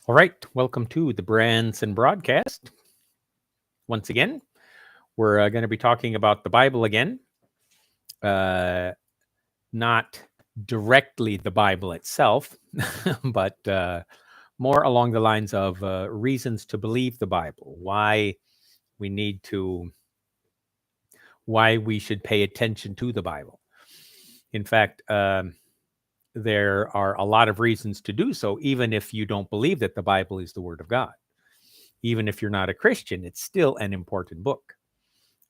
All right, welcome to the Branson broadcast. Once again, we're going to be talking about the Bible again, not directly the Bible itself, but more along the lines of reasons to believe the Bible, we need to, why we should pay attention to the Bible. In fact, there are a lot of reasons to do so, even if you don't believe that the Bible is the Word of God. Even if you're not a Christian, it's still an important book.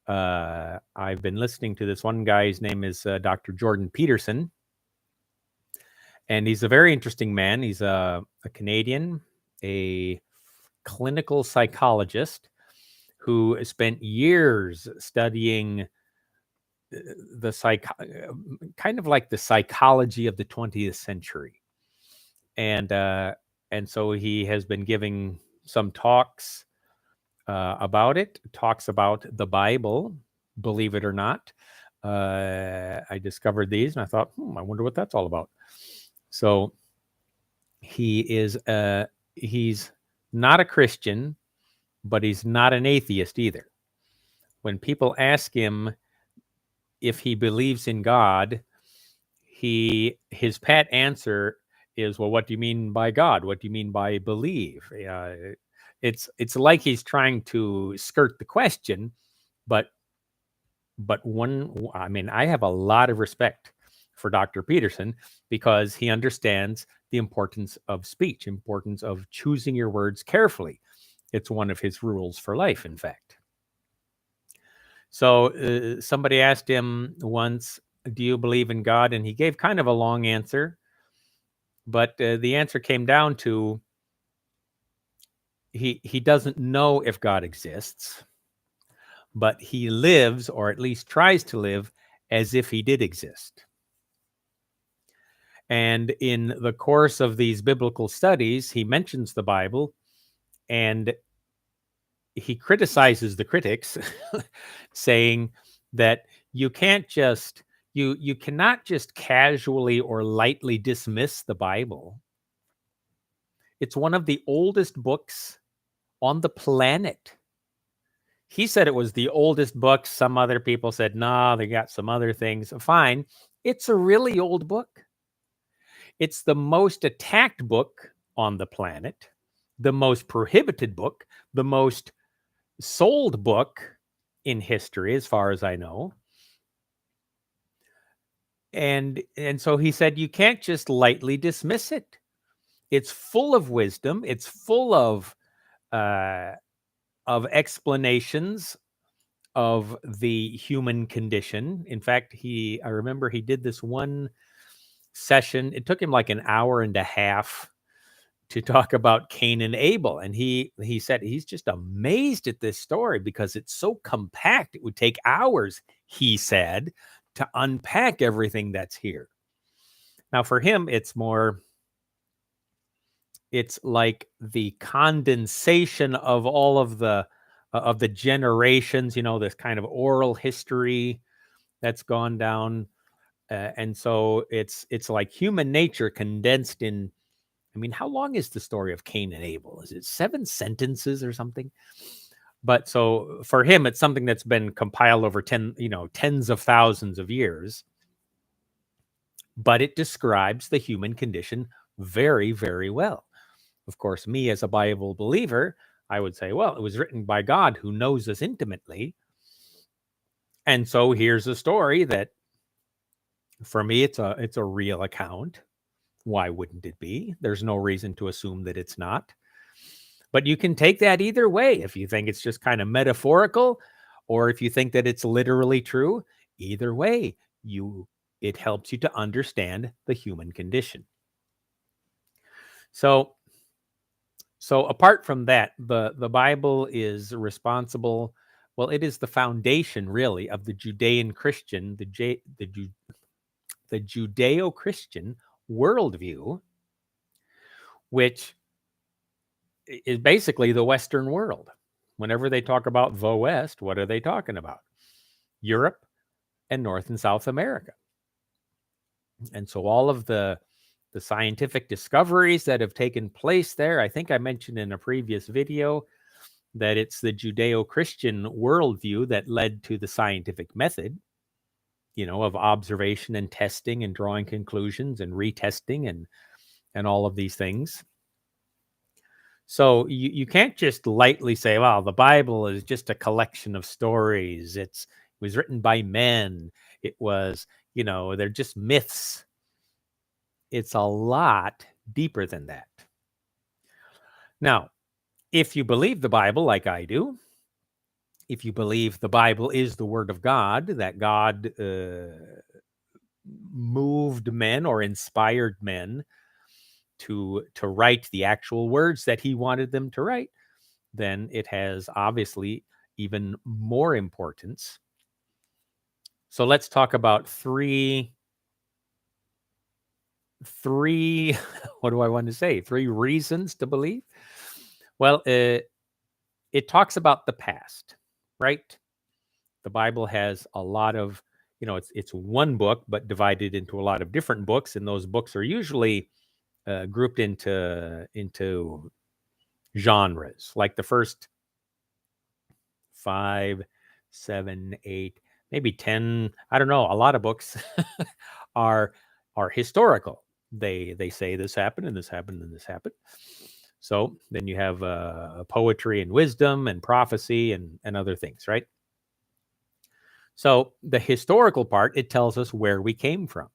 I've been listening to this one guy. His name is Dr. Jordan Peterson, and he's a very interesting man. He's a Canadian, a clinical psychologist who spent years studying kind of like the psychology of the 20th century, and so he has been giving some talks about it, talks about the Bible, believe it or not. I discovered these and I thought, I wonder what that's all about. So he's not a Christian, but he's not an atheist either. When people ask him if he believes in God, his pat answer is, well, what do you mean by God? What do you mean by believe? It's like he's trying to skirt the question, but I have a lot of respect for Dr. Peterson because he understands the importance of speech, importance of choosing your words carefully. It's one of his rules for life, in fact. So somebody asked him once, do you believe in God? And he gave kind of a long answer, but the answer came down to he doesn't know if God exists, but he lives, or at least tries to live, as if he did exist. And in the course of these biblical studies, he mentions the Bible and he criticizes the critics, saying that you cannot just casually or lightly dismiss the Bible. It's one of the oldest books on the planet. He said it was the oldest book. Some other people said, no, they got some other things. Fine. It's a really old book. It's the most attacked book on the planet, the most prohibited book, the most sold book in history, as far as I know. And so he said, you can't just lightly dismiss it. It's full of wisdom. It's full of explanations of the human condition. In fact, I remember he did this one session. It took him like an hour and a half to talk about Cain and Abel. And he said he's just amazed at this story because it's so compact. It would take hours, he said, to unpack everything that's here. Now, for him, it's like the condensation of all of the generations, this kind of oral history that's gone down. And so it's like human nature condensed in, how long is the story of Cain and Abel? Is it 7 sentences or something? But so for him, it's something that's been compiled over tens of thousands of years. But it describes the human condition very, very well. Of course, me as a Bible believer, I would say, well, it was written by God who knows us intimately. And so here's a story that, for me, it's a real account. Why wouldn't it be? There's no reason to assume that it's not. But you can take that either way. If you think it's just kind of metaphorical, or if you think that it's literally true, either way, it helps you to understand the human condition. So apart from that, the Bible is responsible. Well, it is the foundation, really, of the Judean-Christian, the Judeo-Christian worldview, which is basically the Western world. Whenever they talk about the West, what are they talking about? Europe and North and South America. And so all of the the scientific discoveries that have taken place there. I think I mentioned in a previous video that it's the Judeo-Christian worldview that led to the scientific method, of observation and testing and drawing conclusions and retesting and all of these things. So you can't just lightly say, well, the Bible is just a collection of stories. It was written by men. It was, they're just myths. It's a lot deeper than that. Now, if you believe the Bible like I do, if you believe the Bible is the Word of God, that God moved men or inspired men to write the actual words that he wanted them to write, then it has obviously even more importance. So let's talk about three what do I want to say? 3 reasons to believe. Well, it talks about the past, right? The Bible has a lot of, it's one book, but divided into a lot of different books, and those books are usually grouped into genres. Like the first 5, 7, 8, maybe 10. I don't know. A lot of books are historical. They say this happened and this happened and this happened. So then you have poetry and wisdom and prophecy and other things, right? So the historical part, it tells us where we came from.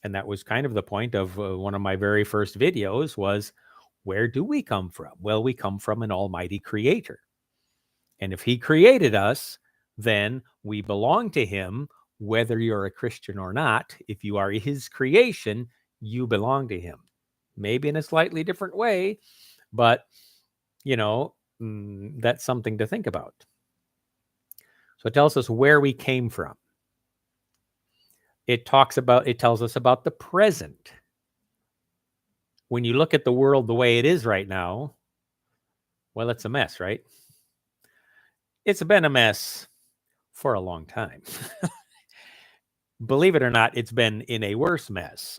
And that was kind of the point of one of my very first videos was, where do we come from? Well, we come from an almighty creator. And if he created us, then we belong to him, whether you're a Christian or not. If you are his creation, you belong to him. Maybe in a slightly different way, but, that's something to think about. So it tells us where we came from. It tells us about the present. When you look at the world the way it is right now, well, it's a mess, right? It's been a mess for a long time. Believe it or not, it's been in a worse mess.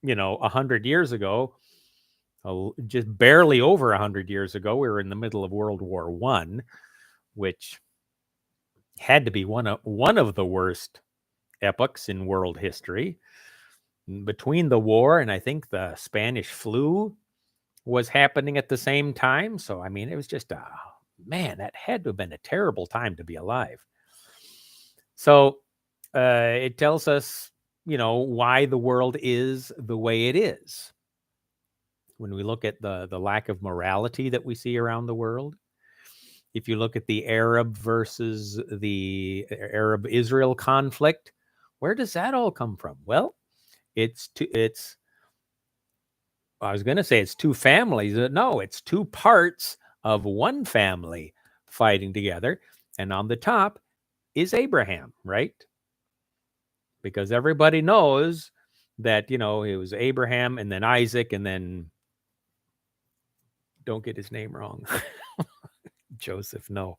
100 years ago, just barely over 100 years ago, we were in the middle of World War I, which had to be one of the worst epochs in world history. Between the war and I think the Spanish flu was happening at the same time. So, I mean, it was just, that had to have been a terrible time to be alive. So it tells us, why the world is the way it is. When we look at the lack of morality that we see around the world, if you look at the Arab versus the Arab-Israel conflict, where does that all come from? Well, I was going to say it's two families. No, it's two parts of one family fighting together. And on the top is Abraham, right? Because everybody knows that, it was Abraham and then Isaac and then, don't get his name wrong. Joseph, no.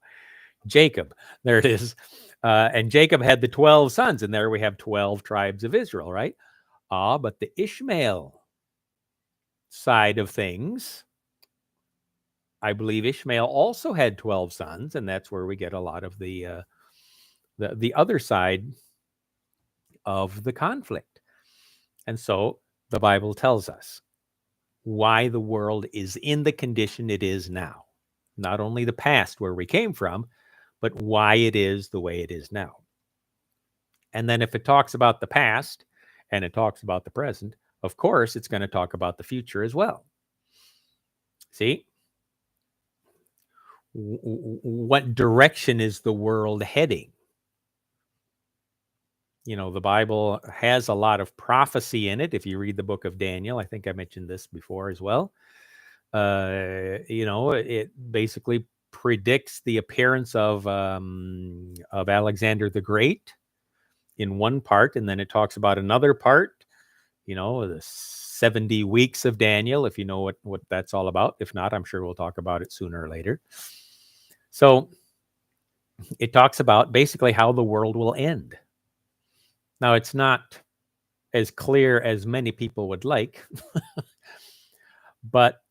Jacob. There it is. And Jacob had the 12 sons, and there we have 12 tribes of Israel, right? But the Ishmael side of things, I believe Ishmael also had 12 sons, and that's where we get a lot of the other side of the conflict. And so the Bible tells us why the world is in the condition it is now. Not only the past where we came from, but why it is the way it is now. And then if it talks about the past and it talks about the present, of course, it's going to talk about the future as well. See? What direction is the world heading? The Bible has a lot of prophecy in it. If you read the book of Daniel, I think I mentioned this before as well. It basically predicts the appearance of Alexander the Great in one part, and then it talks about another part, the 70 weeks of Daniel, if you know what that's all about. If not, I'm sure we'll talk about it sooner or later. So it talks about basically how the world will end. Now, it's not as clear as many people would like. But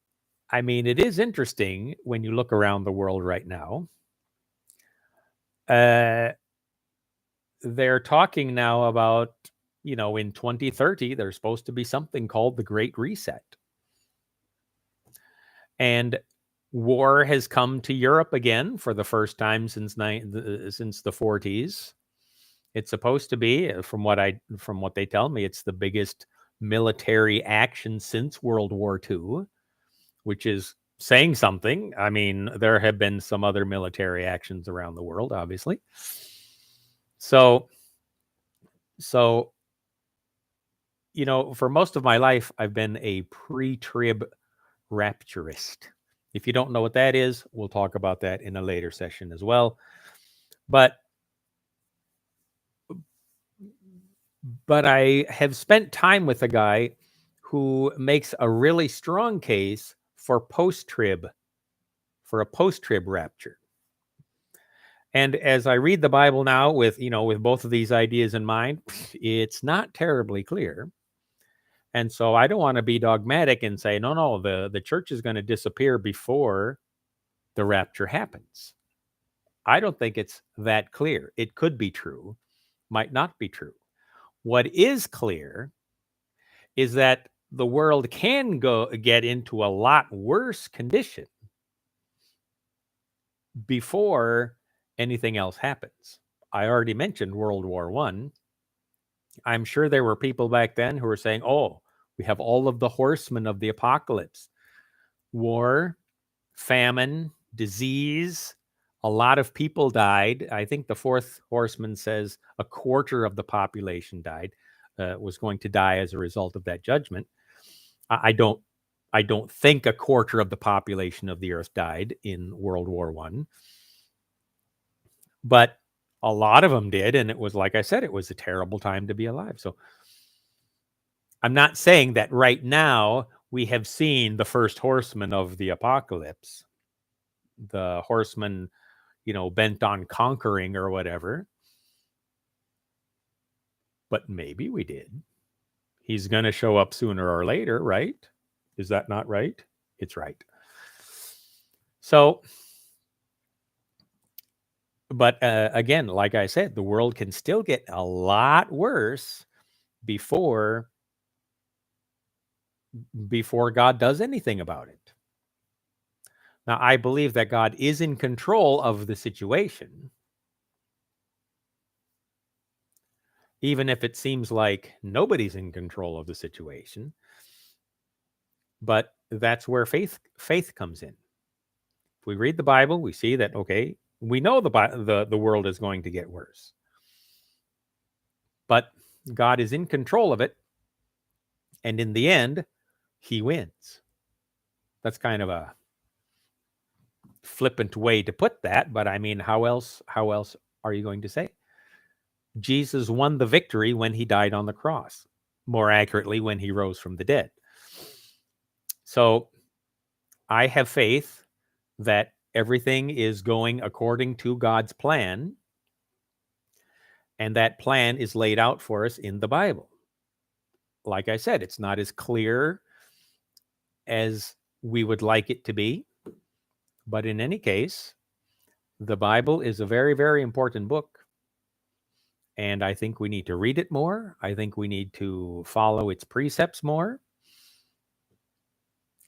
I mean, it is interesting when you look around the world right now. Uh, they're talking now about, in 2030, there's supposed to be something called the Great Reset. And war has come to Europe again for the first time since the 40s. It's supposed to be, from what they tell me, it's the biggest military action since World War II, which is saying something. I mean, there have been some other military actions around the world, obviously. So, for most of my life, I've been a pre-trib rapturist. If you don't know what that is, we'll talk about that in a later session as well. But I have spent time with a guy who makes a really strong case for a post-trib rapture. And as I read the Bible now with both of these ideas in mind, it's not terribly clear. And so I don't want to be dogmatic and say, no, the church is going to disappear before the rapture happens. I don't think it's that clear. It could be true, might not be true. What is clear is that the world can get into a lot worse condition before anything else happens. I already mentioned World War I. I'm sure there were people back then who were saying, oh, we have all of the horsemen of the apocalypse. War, famine, disease, a lot of people died. I think the fourth horseman says a quarter of the population was going to die as a result of that judgment. I don't think a quarter of the population of the earth died in World War I, but a lot of them did. And it was, like I said, it was a terrible time to be alive. So I'm not saying that right now we have seen the first horseman of the apocalypse, the horseman, bent on conquering or whatever. But maybe we did. He's going to show up sooner or later, right? Is that not right? It's right. So, but again, like I said, the world can still get a lot worse before God does anything about it. Now, I believe that God is in control of the situation, even if it seems like nobody's in control of the situation. But that's where faith comes in. If we read the Bible, we see that, okay, we know the world is going to get worse, but God is in control of it, and in the end, He wins. That's kind of a flippant way to put that, but I mean, how else are you going to say? Jesus won the victory when He died on the cross, more accurately, when He rose from the dead. So I have faith that everything is going according to God's plan, and that plan is laid out for us in the Bible. Like I said, it's not as clear as we would like it to be, but in any case, the Bible is a very, very important book, and I think we need to read it more. I think we need to follow its precepts more,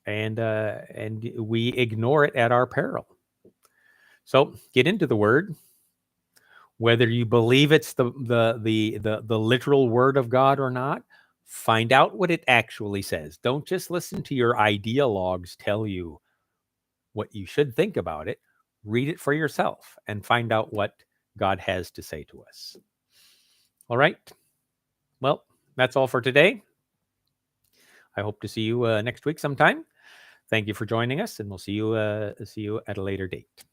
and we ignore it at our peril. So get into the Word. Whether you believe it's the literal word of God or not, find out what it actually says. Don't just listen to your ideologues tell you what you should think about it. Read it for yourself and find out what God has to say to us. All right. Well, that's all for today. I hope to see you next week sometime. Thank you for joining us, and we'll see you at a later date.